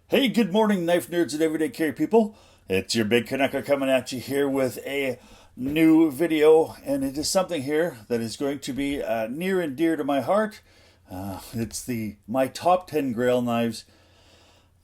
Hey, good morning, knife nerds and everyday carry people. It's your big Canucker coming at you here with a new video, and it is something here that is going to be near and dear to my heart. It's my top 10 Grail knives.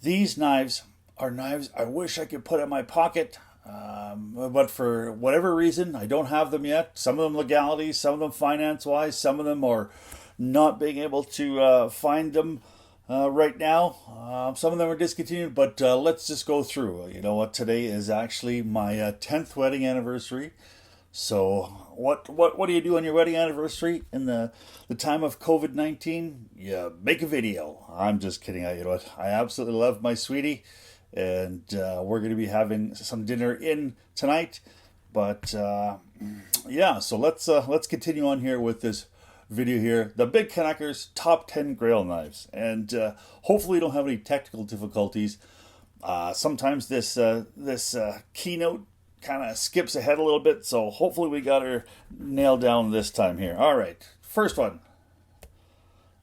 These knives are knives I wish I could put in my pocket, but for whatever reason, I don't have them yet. Some of them legalities, some of them finance-wise, some of them are not being able to find them right now. Some of them are discontinued, but let's just go through. You know what? Today is actually my 10th wedding anniversary. So what do you do on your wedding anniversary in the time of COVID-19? You make a video. I'm just kidding. You know what? I absolutely love my sweetie, and we're going to be having some dinner in tonight. But yeah, so let's continue on here with this video here, the Big Canuckers top 10 Grail knives, and hopefully you don't have any technical difficulties. Sometimes this keynote kind of skips ahead a little bit, so hopefully we got her nailed down this time here. All right, first one.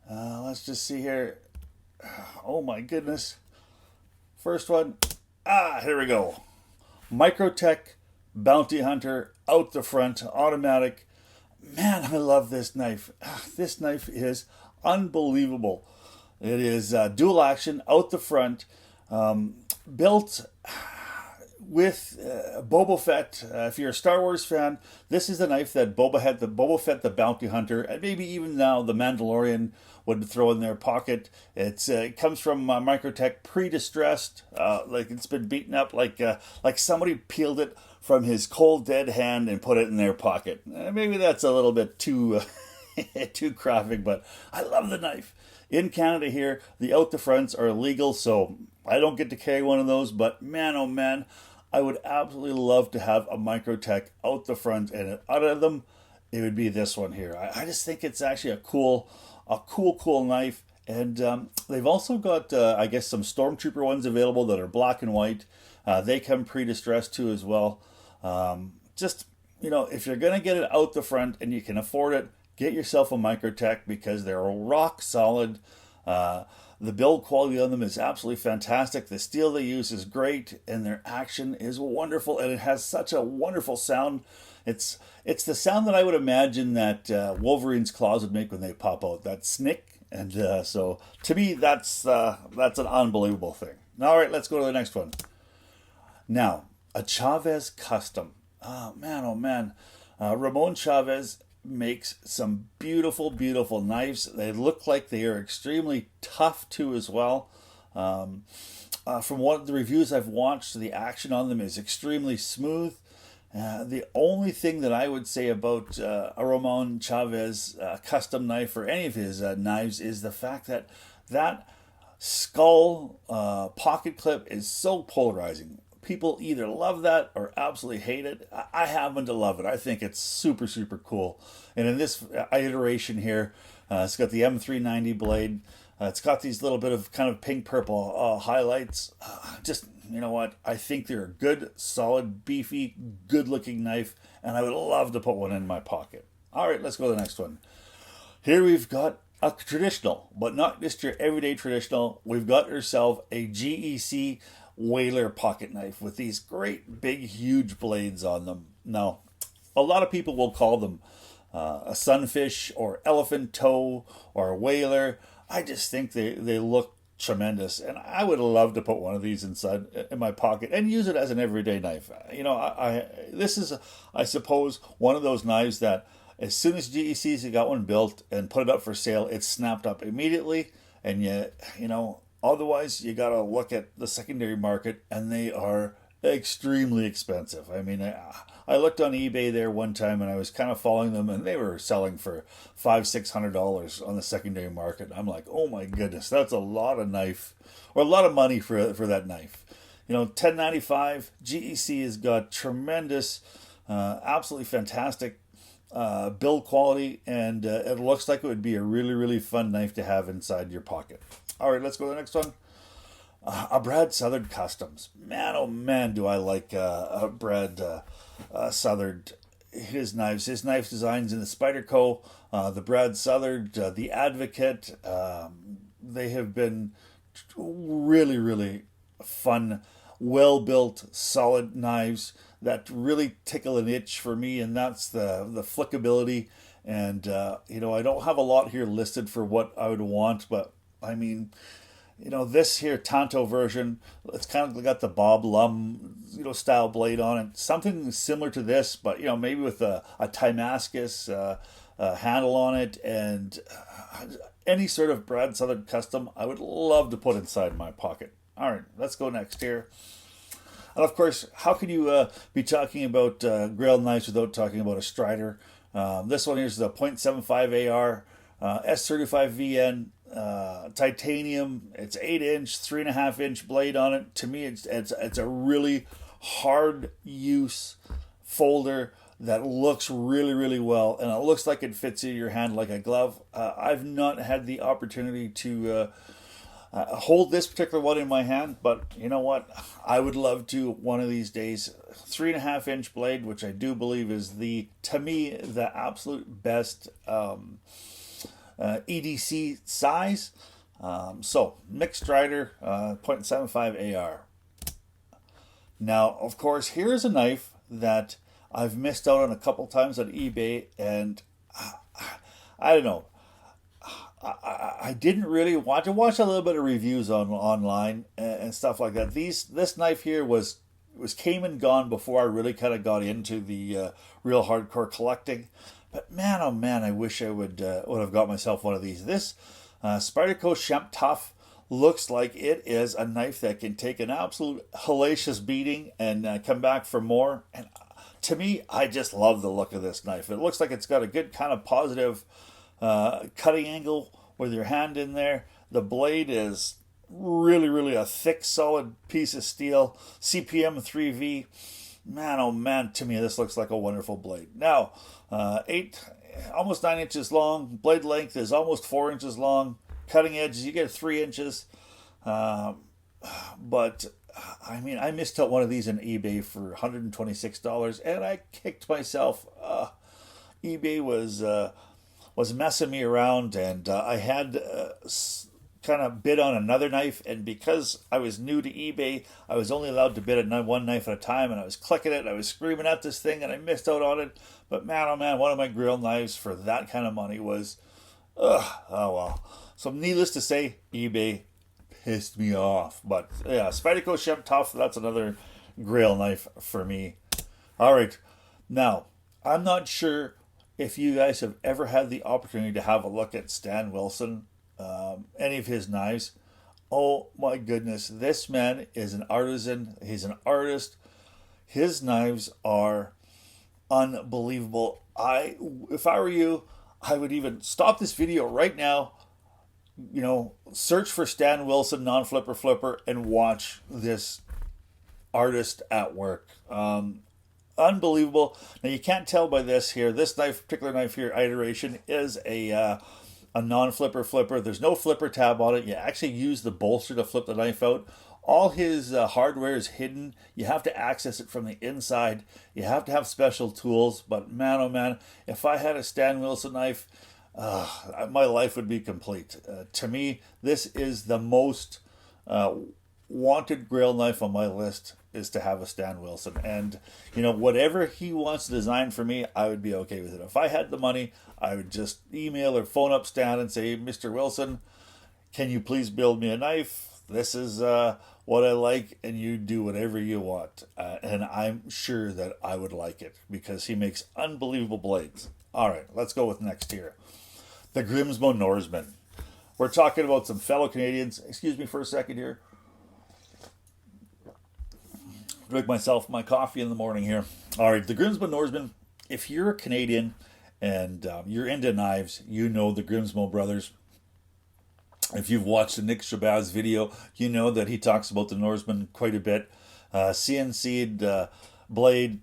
Let's just see here. Oh my goodness. First one. Here we go. Microtech Bounty Hunter out the front, automatic. Man, I love this knife. This knife is unbelievable. It is dual action out the front, built with Boba Fett. If you're a Star Wars fan, this is the knife that Boba Fett, the Bounty Hunter, and maybe even now the Mandalorian would throw in their pocket. It comes from Microtech, pre-distressed, like it's been beaten up, like somebody peeled it from his cold dead hand and put it in their pocket. Maybe that's a little bit too too graphic, but I love the knife. In Canada here, the out the fronts are illegal, so I don't get to carry one of those. But man, oh man, I would absolutely love to have a Microtech out the front, and out of them, it would be this one here. I just think it's actually a cool knife. And they've also got, I guess, some Stormtrooper ones available that are black and white. They come pre-distressed too as well. Just, you know, if you're going to get it out the front and you can afford it, get yourself a Microtech because they're rock solid. The build quality on them is absolutely fantastic. The steel they use is great, and their action is wonderful, and it has such a wonderful sound. It's the sound that I would imagine that Wolverine's claws would make when they pop out. That snick, and so to me, that's an unbelievable thing. All right, let's go to the next one. Now, a Chavez custom. Oh man. Ramon Chavez makes some beautiful, beautiful knives. They look like they are extremely tough too as well. From one of the reviews I've watched, the action on them is extremely smooth. The only thing that I would say about a Ramon Chavez custom knife or any of his knives is the fact that skull pocket clip is so polarizing. People either love that or absolutely hate it. I happen to love it. I think it's super, super cool. And in this iteration here, it's got the M390 blade. It's got these little bit of kind of pink purple highlights. Just, you know what? I think they're a good, solid, beefy, good looking knife. And I would love to put one in my pocket. All right, let's go to the next one. Here we've got a traditional, but not just your everyday traditional. We've got ourselves a GEC Whaler pocket knife with these great big huge blades on them. Now, a lot of people will call them a sunfish or elephant toe or a whaler. I just think they look tremendous, and I would love to put one of these inside in my pocket and use it as an everyday knife. You know, this is I suppose one of those knives that as soon as GEC's got one built and put it up for sale, it's snapped up immediately, and you know. Otherwise, you got to look at the secondary market, and they are extremely expensive. I mean, I looked on eBay there one time, and I was kind of following them, and they were selling for $500-600 on the secondary market. I'm like, oh my goodness, that's a lot of knife, or a lot of money for that knife. You know, $10.95. GEC has got tremendous, absolutely fantastic build quality, and it looks like it would be a really, really fun knife to have inside your pocket. All right, let's go to the next one. A Brad Southern Customs. Man, oh man, do I like Brad Southern. His knives. His knife designs in the Spyderco, the Brad Southern, the Advocate. They have been really, really fun, well-built, solid knives that really tickle an itch for me, and that's the flickability. And I don't have a lot here listed for what I would want, but I mean, this here Tanto version, it's kind of got the Bob Lum, style blade on it. Something similar to this, but, maybe with a Timascus handle on it, and any sort of Brad Southern custom, I would love to put inside my pocket. All right, let's go next here. And of course, how can you be talking about Grail knives without talking about a Strider? This one here is the .75 AR, S35VN, titanium. It's 8-inch, 3.5-inch blade on it. To me, it's a really hard use folder that looks really, really well, and it looks like it fits in your hand like a glove. I've not had the opportunity to hold this particular one in my hand, but you know what? I would love to one of these days. 3.5-inch blade, which I do believe is to me, the absolute best EDC size. So, mixed Strider, .75 AR. Now, of course, here's a knife that I've missed out on a couple times on eBay, and I don't know. I didn't really watch. I watched a little bit of reviews online and stuff like that. This knife here was came and gone before I really kind of got into the real hardcore collecting. But man, oh man, I wish I would have got myself one of these. This Spyderco Chump Tough looks like it is a knife that can take an absolute hellacious beating and come back for more. And to me, I just love the look of this knife. It looks like it's got a good kind of positive cutting angle with your hand in there. The blade is really, really a thick, solid piece of steel. CPM 3V. Man, oh man, to me this looks like a wonderful blade. Now, almost 9 inches long. Blade length is almost 4 inches long. Cutting edges, you get 3 inches. But I mean, I missed out one of these on eBay for $126, and I kicked myself. eBay was messing me around, and I had kind of bid on another knife, and because I was new to eBay, I was only allowed to bid on one knife at a time, and I was clicking it, and I was screaming at this thing, and I missed out on it. But man, oh man, one of my Grail knives for that kind of money was, oh well. So needless to say, eBay pissed me off. But yeah, Spyderco Chump Tough, that's another Grail knife for me. All right, now, I'm not sure if you guys have ever had the opportunity to have a look at Stan Wilson, any of his knives. Oh my goodness, this man is an artisan. He's an artist. His knives are unbelievable. If I were you, I would even stop this video right now, search for Stan Wilson non-flipper flipper and watch this artist at work. Unbelievable. Now you can't tell by this here. This particular knife here, iteration, is a non-flipper flipper. There's no flipper tab on it. You actually use the bolster to flip the knife out. All his hardware is hidden. You have to access it from the inside. You have to have special tools. But man, oh man, if I had a Stan Wilson knife, my life would be complete. To me, this is the most wanted Grail knife on my list, is to have a Stan Wilson. And, whatever he wants to design for me, I would be okay with it. If I had the money, I would just email or phone up Stan and say, Mr. Wilson, can you please build me a knife? This is what I like, and you do whatever you want. And I'm sure that I would like it, because he makes unbelievable blades. All right, let's go with next here. The Grimsmo Norseman. We're talking about some fellow Canadians. Excuse me for a second here. Drink myself my coffee in the morning here. All right, the Grimsmo Norseman. If you're a Canadian and you're into knives, you know the Grimsmo brothers. If you've watched the Nick Chavez video, you know that he talks about the Norseman quite a bit. CNC'd blade,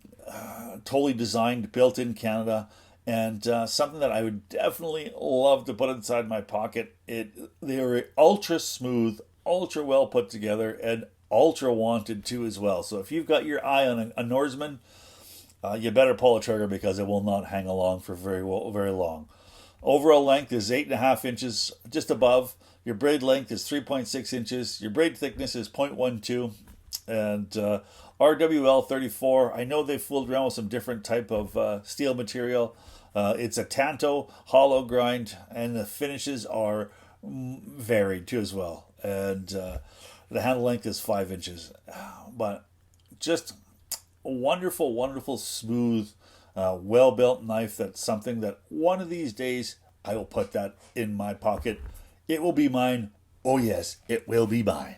totally designed, built in Canada, and something that I would definitely love to put inside my pocket. They are ultra smooth, ultra well put together, and ultra wanted too as well. So if you've got your eye on a Norseman, you better pull a trigger, because it will not hang along for very long. Overall length is 8.5 inches, just above. Your braid length is 3.6 inches. Your braid thickness is 0.12. And RWL 34. I know they fooled around with some different type of steel material. It's a Tanto hollow grind, and the finishes are varied too as well. And the handle length is 5 inches. But just a wonderful, wonderful, smooth, well-built knife. That's something that one of these days I will put that in my pocket. It will be mine. Oh yes, it will be mine.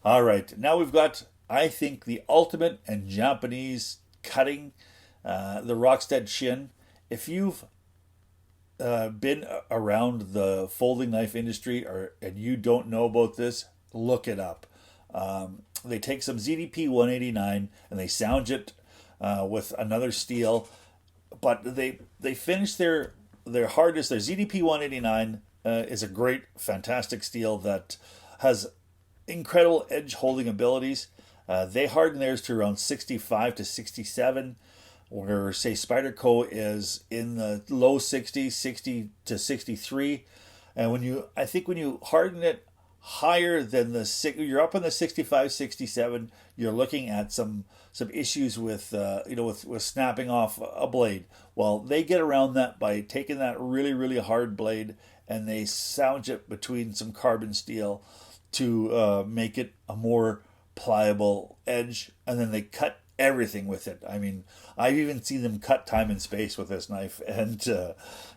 All right, now we've got, I think, the ultimate and Japanese cutting, the Rocksteady Shin. If you've been around the folding knife industry and you don't know about this, look it up. They take some ZDP 189 and they sound it with another steel, but they finish their hardest. Their ZDP 189 is a great, fantastic steel that has incredible edge holding abilities. They harden theirs to around 65 to 67, where say Spyderco is in the low 60s, 60 to 63. And when you harden it higher than you're up in the 65, 67, you're looking at some issues with with snapping off a blade. Well, they get around that by taking that really, really hard blade and they sound it between some carbon steel to make it a more pliable edge, and then they cut everything with it. I mean, I've even seen them cut time and space with this knife, and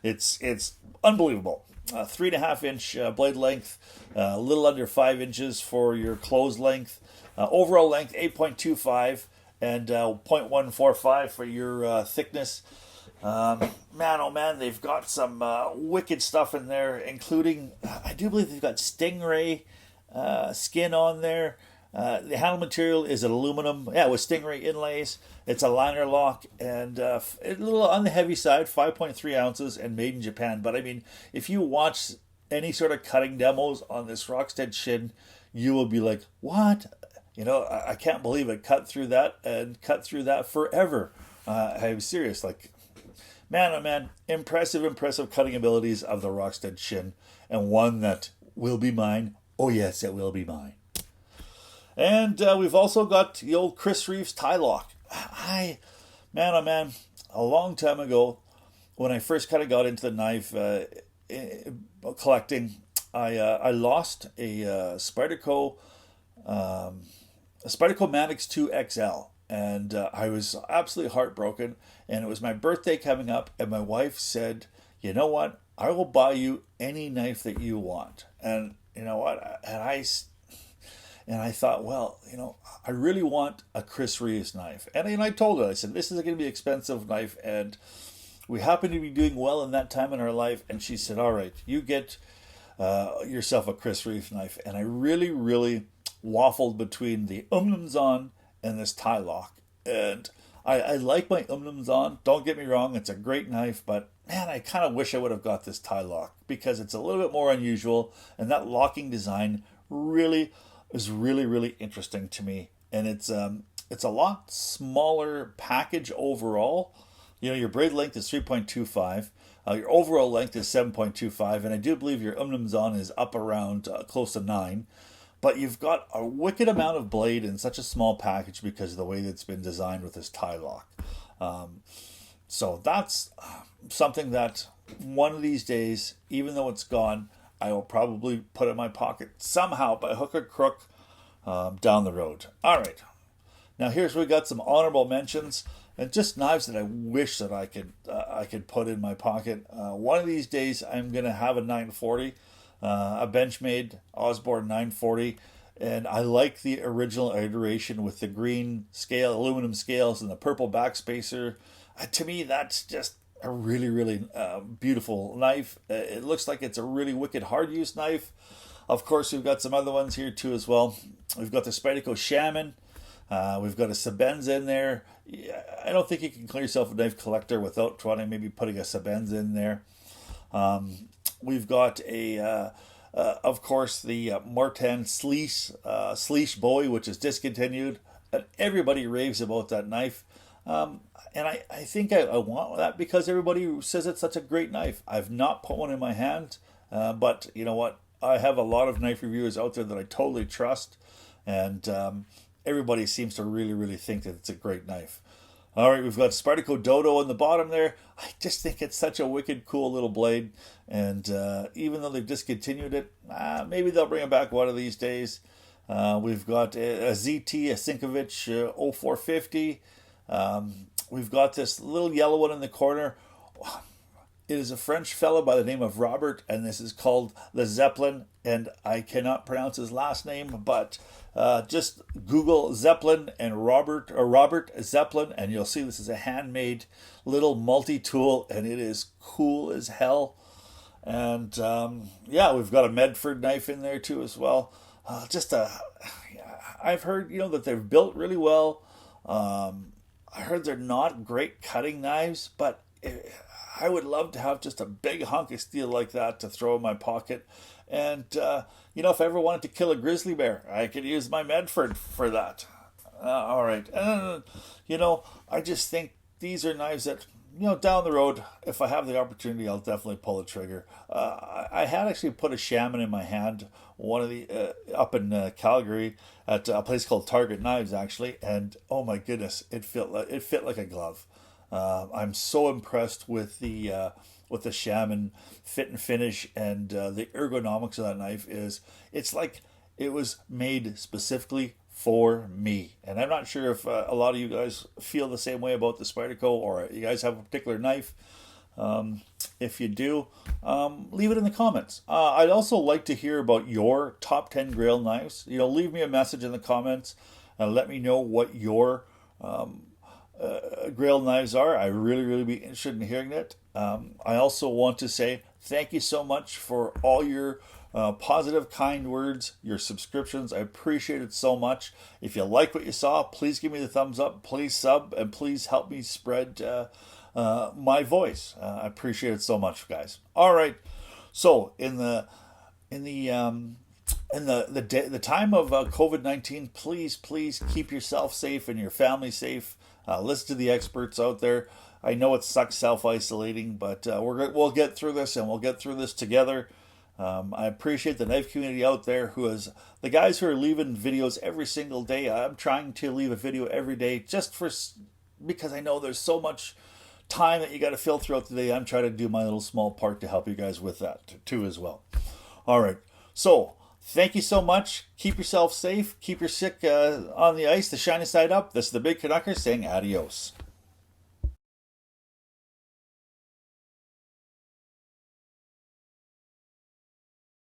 it's unbelievable. 3.5 inch blade length, a little under 5 inches for your close length. Overall length 8.25 and 0.145 for your thickness. Man, oh man, they've got some wicked stuff in there, including, I do believe they've got Stingray skin on there. The handle material is an aluminum, with Stingray inlays. It's a liner lock and a little on the heavy side, 5.3 ounces, and made in Japan. But I mean, if you watch any sort of cutting demos on this Rocksteady Shin, you will be like, what? I can't believe it cut through that and cut through that forever. I'm serious, like, man, oh man, impressive cutting abilities of the Rocksteady Shin, and one that will be mine. Oh yes, it will be mine. And we've also got the old Chris Reeves tie lock. Man, oh man, a long time ago, when I first kind of got into the knife collecting, I lost a Spyderco Manix 2 XL, and I was absolutely heartbroken. And it was my birthday coming up, and my wife said, "You know what? I will buy you any knife that you want." And you know what? And I thought, well, I really want a Chris Reeves knife. And I told her, I said, this is going to be an expensive knife. And we happen to be doing well in that time in our life. And she said, all right, you get yourself a Chris Reeves knife. And I really, really waffled between the Umnumzon and this tie lock. And I like my Umnumzon. Don't get me wrong, it's a great knife. But man, I kind of wish I would have got this tie lock, because it's a little bit more unusual. And that locking design really is really, really interesting to me. And it's a lot smaller package overall. Your braid length is 3.25. Your overall length is 7.25. And I do believe your Umnumzon is up around close to 9. But you've got a wicked amount of blade in such a small package because of the way that it's been designed with this tie lock. So that's something that one of these days, even though it's gone, I will probably put in my pocket somehow by hook or crook down the road. All right. Now here's where we got some honorable mentions and just knives that I wish that I could put in my pocket. One of these days I'm going to have a 940, a Benchmade Osborne 940. And I like the original iteration with the green scale, aluminum scales, and the purple backspacer. To me, that's just a really, really beautiful knife. It looks like it's a really wicked hard use knife. Of course, we've got some other ones here too as well. We've got the Spyderco Shaman. We've got a Chavez in there. I don't think you can call yourself a knife collector without trying maybe putting a Chavez in there. We've got of course, the Martin Sleece Bowie, which is discontinued. And everybody raves about that knife. And I think I want that because everybody says it's such a great knife. I've not put one in my hand, but you know what? I have a lot of knife reviewers out there that I totally trust, and everybody seems to really, really think that it's a great knife. All right, we've got Spyderco Dodo on the bottom there. I just think it's such a wicked cool little blade, and even though they've discontinued it, maybe they'll bring it back one of these days. We've got a ZT, a Sinkovich 0450. We've got this little yellow one in the corner. It is a French fellow by the name of Robert, and this is called the Zeppelin, and I cannot pronounce his last name, but just Google Zeppelin and Robert Zeppelin, and you'll see this is a handmade little multi-tool, and it is cool as hell. And yeah, we've got a Medford knife in there too as well. I've heard, that they're built really well. I heard they're not great cutting knives, but I would love to have just a big hunk of steel like that to throw in my pocket. And, if I ever wanted to kill a grizzly bear, I could use my Medford for that. All right. I just think these are knives that, down the road, if I have the opportunity, I'll definitely pull the trigger. I had actually put a Shaman in my hand, one of the up in Calgary at a place called Target Knives, actually, and oh my goodness, it fit like a glove. I'm so impressed with the Shaman fit and finish, and the ergonomics of that knife it's like it was made specifically for me. And I'm not sure if a lot of you guys feel the same way about the Spyderco, or you guys have a particular knife. If you do, leave it in the comments. I'd also like to hear about your top 10 Grail knives. Leave me a message in the comments and let me know what your Grail knives are. I really, really be interested in hearing it. I also want to say thank you so much for all your positive, kind words, your subscriptions. I appreciate it so much. If you like what you saw, please give me the thumbs up, please sub, and please help me spread my voice. I appreciate it so much, guys. All right. So in the time of COVID-19, please keep yourself safe and your family safe. Listen to the experts out there. I know it sucks self-isolating, but we'll get through this, and we'll get through this together. I appreciate the knife community out there the guys who are leaving videos every single day. I'm trying to leave a video every day because I know there's so much time that you got to fill throughout the day. I'm trying to do my little small part to help you guys with that too as well. All right. So thank you so much. Keep yourself safe. Keep your sick on the ice, the shiny side up. This is the Big Canucker saying adios.